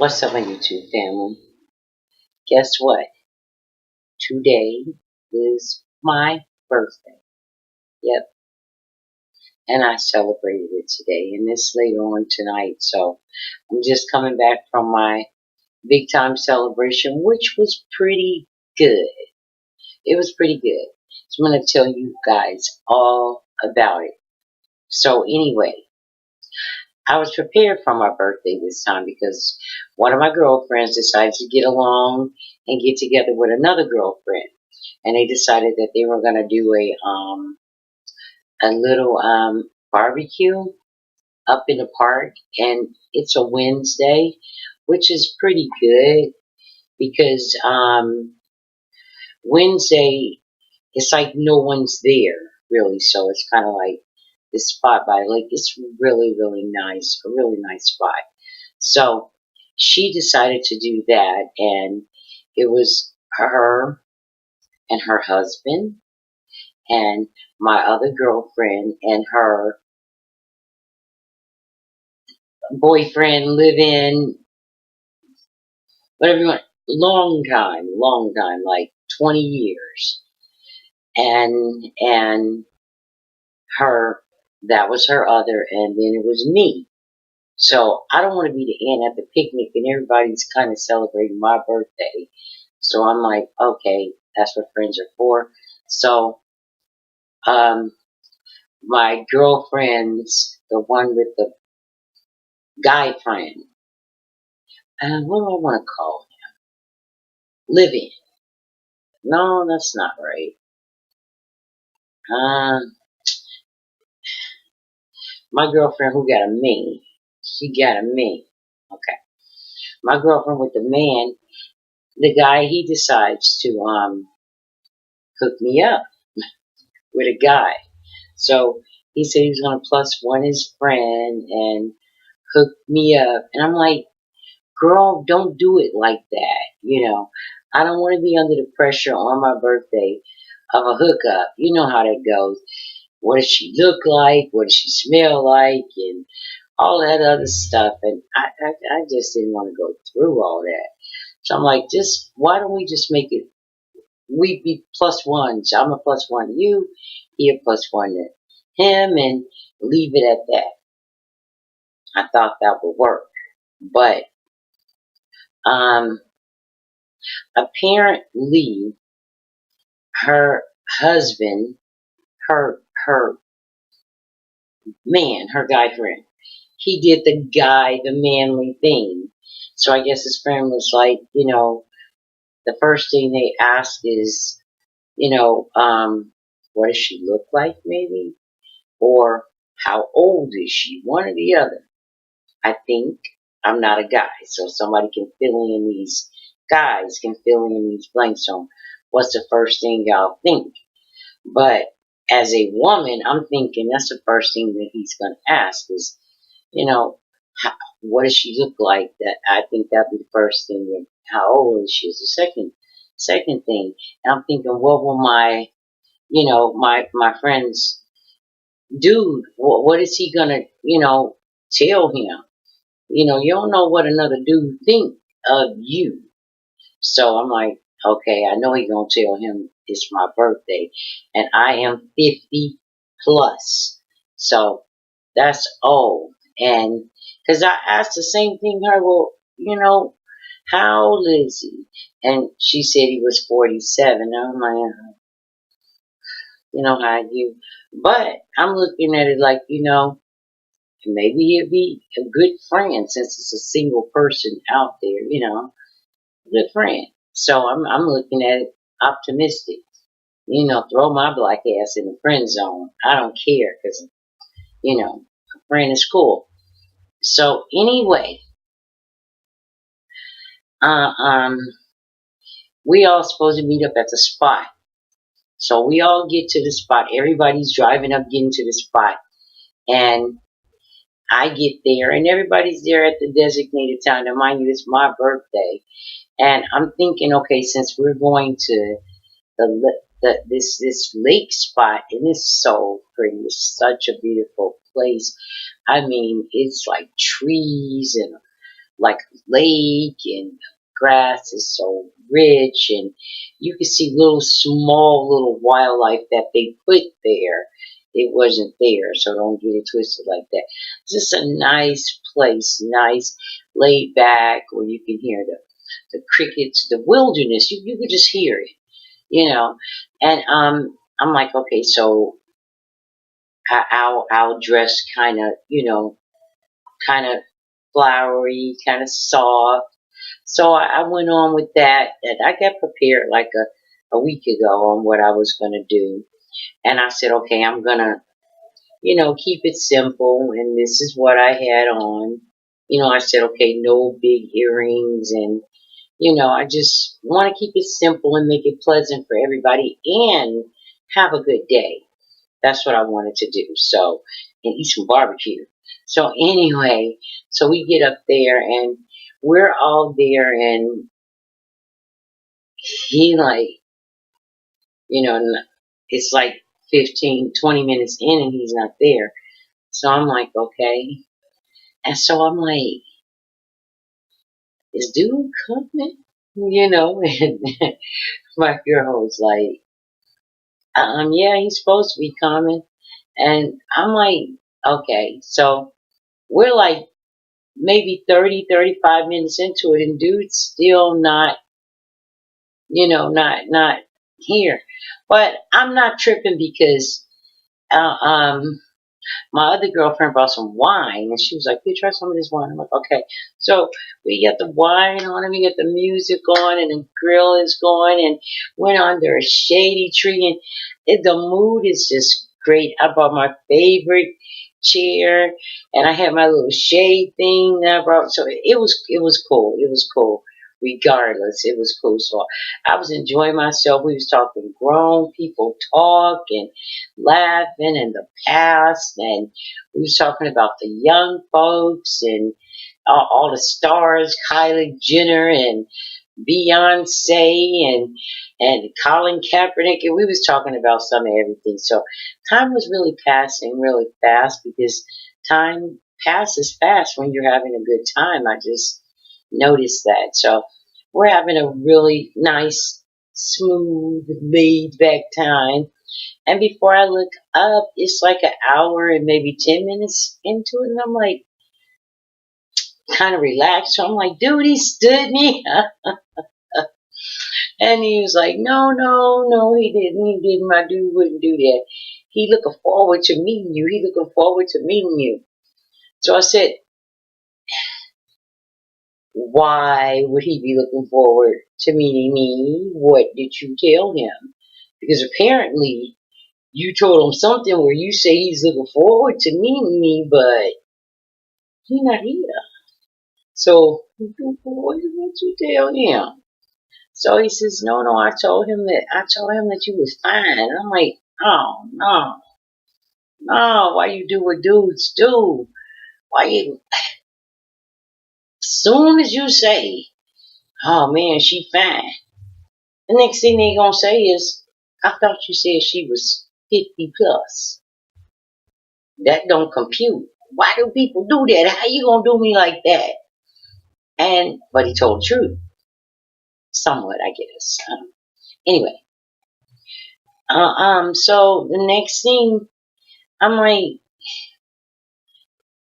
What's up, my YouTube family? Guess what? Today is my birthday. Yep, and I celebrated it today, and this later on tonight. So I'm just coming back from my big time celebration, which was pretty good. It was pretty good. So I'm going to tell you guys all about it. So anyway, I was prepared for my birthday this time because one of my girlfriends decided to get along and get together with another girlfriend. And they decided that they were gonna do a little barbecue up in the park, and it's a Wednesday, which is pretty good because Wednesday it's like no one's there really, so it's kind of like this spot by the lake. It's really nice, a really nice spot. So she decided to do that, and it was her and her husband and my other girlfriend and her boyfriend live in whatever you want, long time, like 20 years. And her, that was her other, and then it was me. So I don't want to be the aunt at the picnic and everybody's kind of celebrating my birthday. So I'm like, okay, that's what friends are for. So, my girlfriend's, the one with the guy friend, what do I want to call him? Living. No, that's not right. Um, my girlfriend who got a me. She got a me. Okay. My girlfriend with the man, the guy, he decides to hook me up with a guy. So he said he was gonna plus one his friend and hook me up. And I'm like, girl, don't do it like that. I don't want to be under the pressure on my birthday of a hookup. You know how that goes. What does she look like? What does she smell like? And all that other stuff. And I just didn't want to go through all that. So I'm like, why don't we just make it, we be plus ones. I'm a plus one to you, he a plus one to him, and leave it at that. I thought that would work. But, apparently, her husband, her man, her guy friend, he did the manly thing. So I guess his friend was like, the first thing they ask is, what does she look like, maybe? Or how old is she? One or the other. I think I'm not a guy, so somebody can fill in these guys can fill in these blanks on what's the first thing y'all think. But as a woman, I'm thinking that's the first thing that he's going to ask is, you know, how, what does she look like? That I think that'd be the first thing. And how old is she? Is the second thing. And I'm thinking, what will my friend's dude? What is he gonna tell him? You don't know what another dude think of you. So I'm like, okay, I know he gonna tell him it's my birthday, and I am 50 plus. So that's old. And because I asked the same thing her, well, how old is he? And she said he was 47. I'm like, how you, but I'm looking at it like, maybe he'll be a good friend since it's a single person out there, good friend. So I'm looking at it optimistic. Throw my black ass in the friend zone. I don't care because, a friend is cool. So anyway, uh, um, we all supposed to meet up at the spot. So we all get to the spot. Everybody's driving up, getting to the spot. And I get there, and everybody's there at the designated time. Now, mind you, it's my birthday. And I'm thinking, okay, since we're going to this lake spot, and it's so pretty. It's such a beautiful place. I mean, it's like trees and like a lake, and grass is so rich, and you can see little small little wildlife that they put there. It wasn't there, so don't get it twisted like that. It's just a nice place, nice laid back, where you can hear the crickets, the wilderness. You could just hear it, And I'm like, okay, so I'll dress kind of, kind of flowery, kind of soft. So I went on with that, and I got prepared like a week ago on what I was going to do. And I said, okay, I'm going to, keep it simple. And this is what I had on. I said, okay, no big earrings. And, I just want to keep it simple and make it pleasant for everybody and have a good day. That's what I wanted to do. So, and eat some barbecue. So anyway, so we get up there and we're all there, and he like, it's like 15, 20 minutes in and he's not there. So I'm like, okay. And so I'm like, is dude coming? And my girl was like, yeah, he's supposed to be coming. And I'm like, okay. So we're like maybe 30, 35 minutes into it, and dude's still not, not here. But I'm not tripping because, uh, um, my other girlfriend brought some wine, and she was like, "Here, try some of this wine." I'm like, "Okay." So we got the wine on, and we got the music on, and the grill is going, and went under a shady tree, and the mood is just great. I brought my favorite chair, and I had my little shade thing that I brought. So it was cool. It was cool. Regardless, it was cool. So I was enjoying myself. We was talking grown people talk and laughing and the past, and we was talking about the young folks and all the stars, Kylie Jenner and Beyonce and Colin Kaepernick, and we was talking about some of everything. So time was really passing really fast, because time passes fast when you're having a good time. I just noticed that. So we're having a really nice, smooth, laid back time. And before I look up, it's like an hour and maybe 10 minutes into it. And I'm like, kind of relaxed. So I'm like, dude, he stood me up. And he was like, no, no, no, he didn't. He didn't. My dude wouldn't do that. He looking forward to meeting you. He looking forward to meeting you. So I said, why would he be looking forward to meeting me? What did you tell him? Because apparently you told him something where you say he's looking forward to meeting me, but he's not here. So what did you tell him? So he says, no, no, I told him that you was fine. And I'm like, oh no, no, why you do what dudes do? Why you, soon as you say, oh man, she fine, the next thing they gonna say is, I thought you said she was 50 plus. That don't compute. Why do people do that? How you gonna do me like that? But he told the truth. Somewhat, I guess. Anyway, so the next thing, I'm like,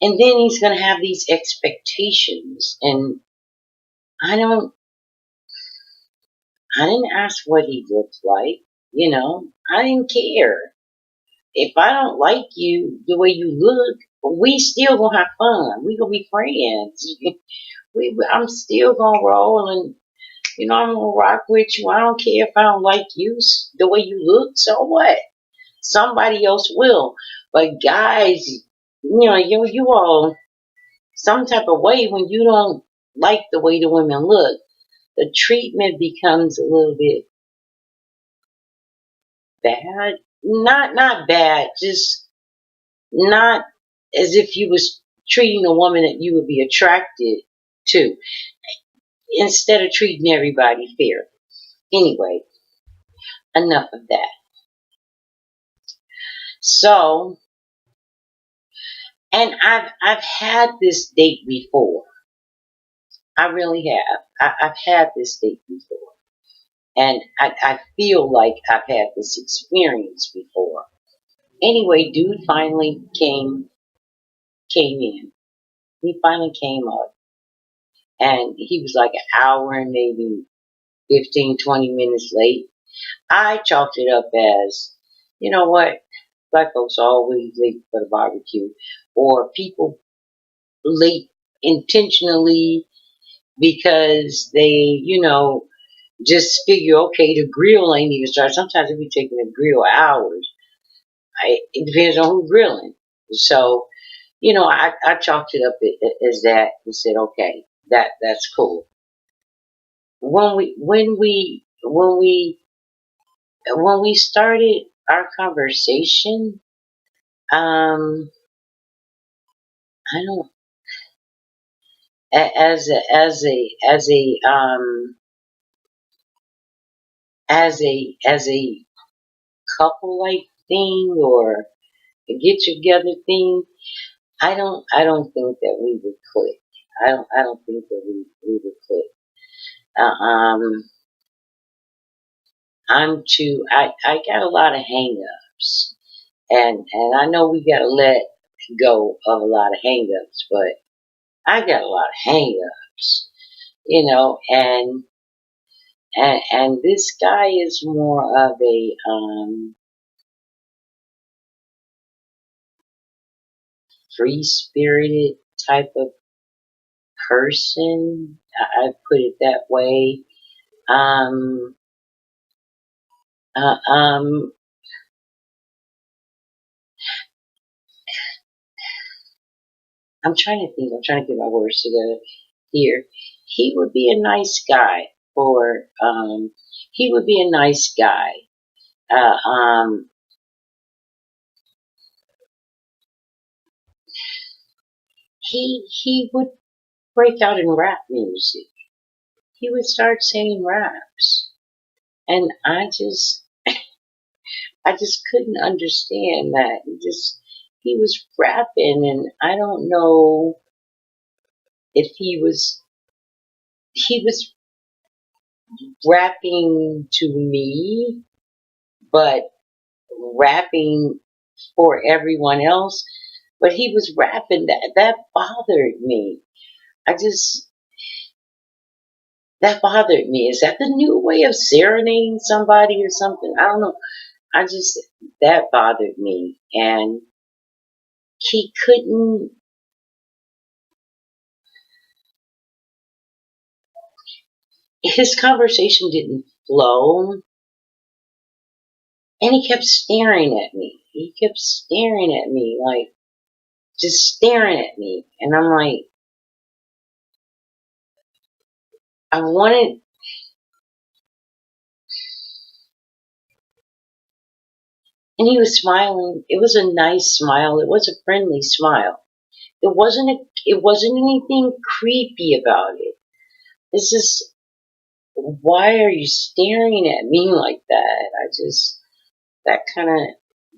and then he's gonna have these expectations, and I don't, I didn't ask what he looked like, I didn't care. If I don't like you the way you look, we still gonna have fun. We gonna be friends. I'm still gonna roll, and I'm gonna rock with you. I don't care if I don't like you the way you look. So what? Somebody else will. But guys, you all some type of way when you don't like the way the women look. The treatment becomes a little bit bad. Not bad, just not as if you was treating a woman that you would be attracted to, instead of treating everybody fair. Anyway, enough of that. So, and I've had this date before, I really have. I've had this date before. And I feel like I've had this experience before. Anyway, dude finally came in. He finally came up. And he was like an hour and maybe 15, 20 minutes late. I chalked it up as, you know what? Black folks are always late for the barbecue. Or people late intentionally because they, just figure, okay, the grill ain't even started. Sometimes it be taking the grill hours. It depends on who's grilling. So, I chalked it up as that and said, okay, that's cool. When we started our conversation, I don't as a couple like thing or a get together thing. I don't think that we would click. I don't think that we would click. Um, I got a lot of hang-ups, and I know we gotta let go of a lot of hang-ups, but I got a lot of hang-ups, and this guy is more of a free-spirited type of person. I put it that way. Um, uh, um, I'm trying to think. I'm trying to get my words together here. He would be a nice guy for. He would be a nice guy. Uh, um, he would break out in rap music. He would start singing raps, and I just couldn't understand that. He was rapping, and I don't know if he was rapping to me, but rapping for everyone else. But he was rapping that bothered me. I just that bothered me. Is that the new way of serenading somebody or something? I don't know. I just that bothered me, and he couldn't. His conversation didn't flow, and he kept staring at me. He kept staring at me, like just staring at me, and I'm like, I wanted. And he was smiling. It was a nice smile. It was a friendly smile. It wasn't anything creepy about it. It's just, why are you staring at me like that? That kind of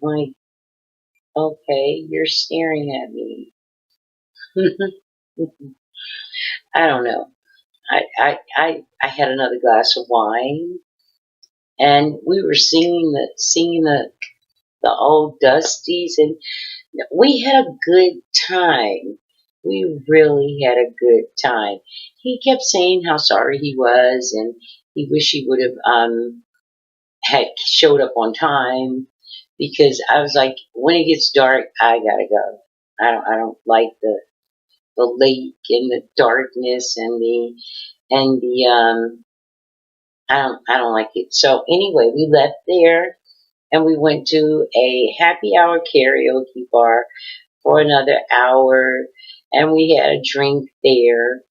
like, okay, you're staring at me. I don't know. I had another glass of wine, and we were singing the old Dusties, and we had a good time. We really had a good time. He kept saying how sorry he was, and he wished he would have had showed up on time, because I was like, when it gets dark, I gotta go. I don't like the lake and the darkness and the I don't like it. So anyway, we left there and we went to a happy hour karaoke bar for another hour, and we had a drink there,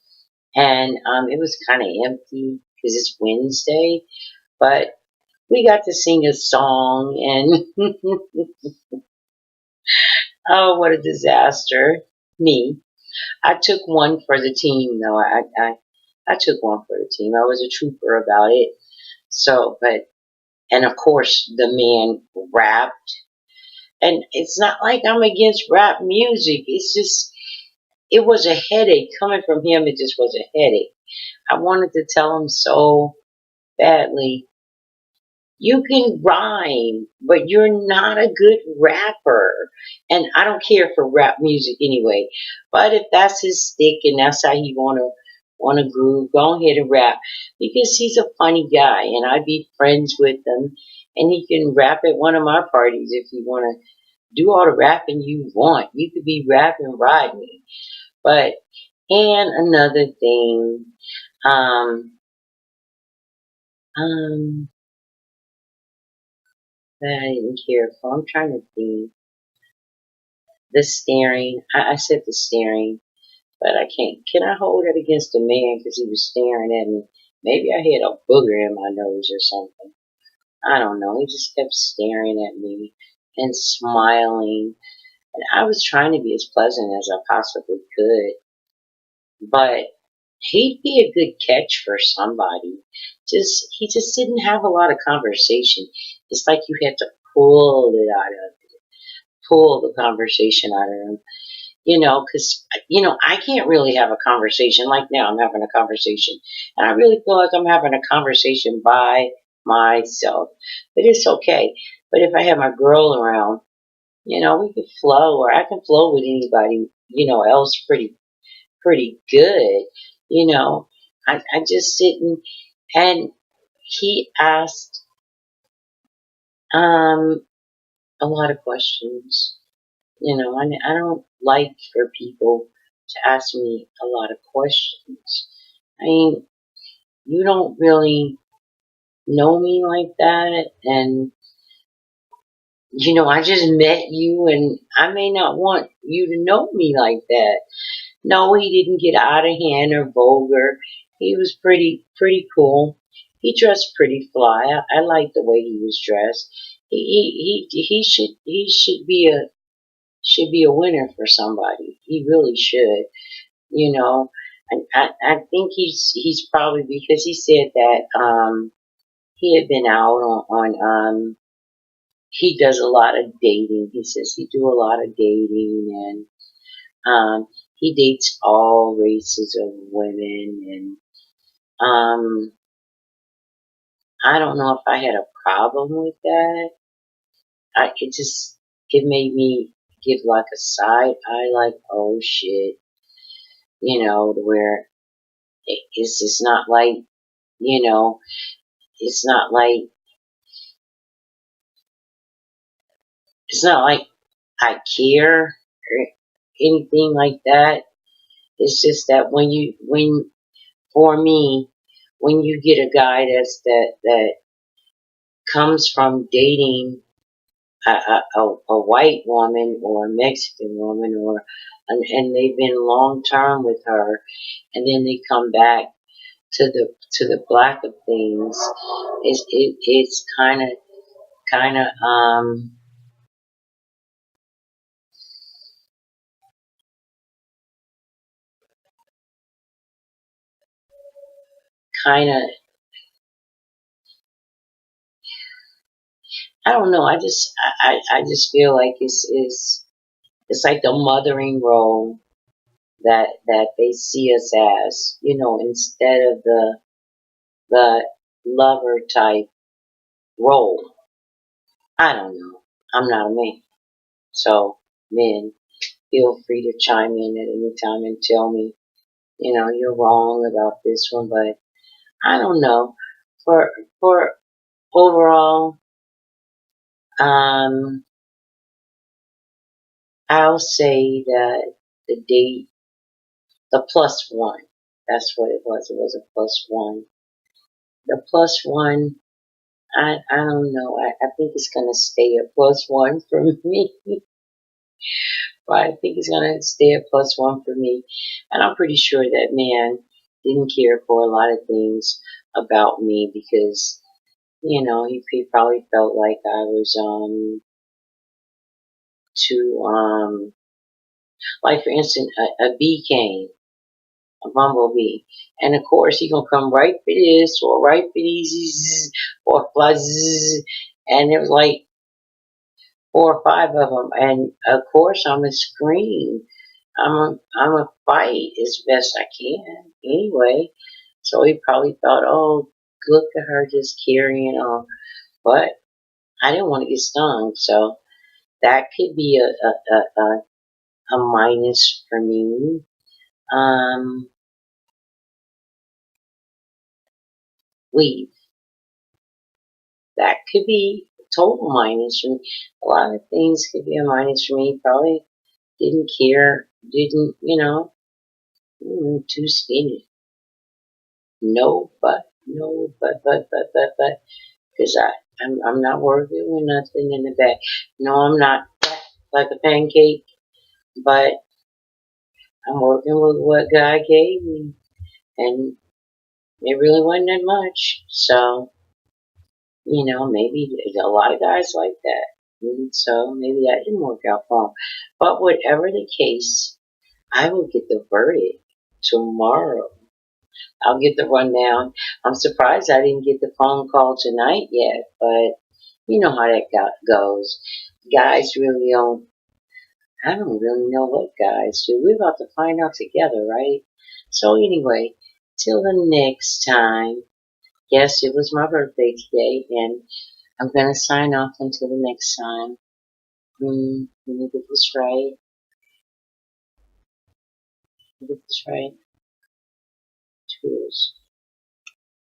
and it was kind of empty because it's Wednesday, but we got to sing a song, and oh, what a disaster. Me. I took one for the team, though. I took one for the team. I was a trooper about it. So, and of course, the man rapped. And it's not like I'm against rap music. It's just, it was a headache coming from him. It just was a headache. I wanted to tell him so badly, you can rhyme, but you're not a good rapper. And I don't care for rap music anyway. But if that's his stick and that's how he wanna groove, go ahead and rap. Because he's a funny guy and I'd be friends with him and he can rap at one of my parties if you wanna do all the rapping you want. You could be rapping Rodney. But and another thing, um, um, that I didn't care for. I'm trying to think. The staring. I said the staring, but I can't. Can I hold it against the man because he was staring at me? Maybe I had a booger in my nose or something. I don't know. He just kept staring at me and smiling. And I was trying to be as pleasant as I possibly could. But he'd be a good catch for somebody. He just didn't have a lot of conversation. It's like you had to pull the conversation out of him. Because I can't really have a conversation like now. I'm having a conversation, and I really feel like I'm having a conversation by myself. But it's okay. But if I have my girl around, we could flow, or I can flow with anybody, else pretty good. You know, I just didn't. And he asked um a lot of questions. I don't like for people to ask me a lot of questions. I mean, you don't really know me like that, and I just met you, and I may not want you to know me like that. No, he didn't get out of hand or vulgar. He was pretty cool. He dressed pretty fly. I liked the way he was dressed. He should be a winner for somebody. He really should. You know, I think he's probably, because he said that he had been out on he does a lot of dating. He says he do a lot of dating, and he dates all races of women, and I don't know if I had a problem with that. It made me give like a side eye, like, oh shit, to where it's just not like, you know, it's not like, it's not like I care or anything like that. It's just that for me, when you get a guy that comes from dating a white woman or a Mexican woman, and they've been long term with her, and then they come back to the black of things, it's kind of kind of, I don't know. I just feel like it's like the mothering role that they see us as, instead of the lover type role. I don't know. I'm not a man. So, men, feel free to chime in at any time and tell me, you're wrong about this one, but I don't know. For overall, um, I'll say that the date, the plus one, that's what it was. It was a plus one. The plus one, I don't know. I think it's gonna stay a plus one for me. But I think it's gonna stay a plus one for me. And I'm pretty sure that man didn't care for a lot of things about me because, he probably felt like I was too like, for instance, a bee came, a bumblebee, and of course he gonna come right for this or right for these or fly zzz, and it was like 4 or 5 of them, and of course I'm gonna scream I'm a fight as best I can anyway. So he probably thought, oh, look at her just carrying on. But I didn't want to get stung, so that could be a minus for me. Um, Weave. That could be a total minus for me. A lot of things could be a minus for me. Probably didn't care, didn't, too skinny. No, but, because I'm not working with nothing in the back. No, I'm not fat like a pancake, but I'm working with what God gave me, and it really wasn't that much. So, maybe a lot of guys like that. And so maybe that didn't work out for them. But whatever the case, I will get the verdict tomorrow. I'll get the rundown. I'm surprised I didn't get the phone call tonight yet, but you know how that goes. Guys really don't, I don't really know what guys do. We're about to find out together, right? So anyway, till the next time. Yes, it was my birthday today, and I'm going to sign off until the next time. Let me get this right. Get this right. Tools.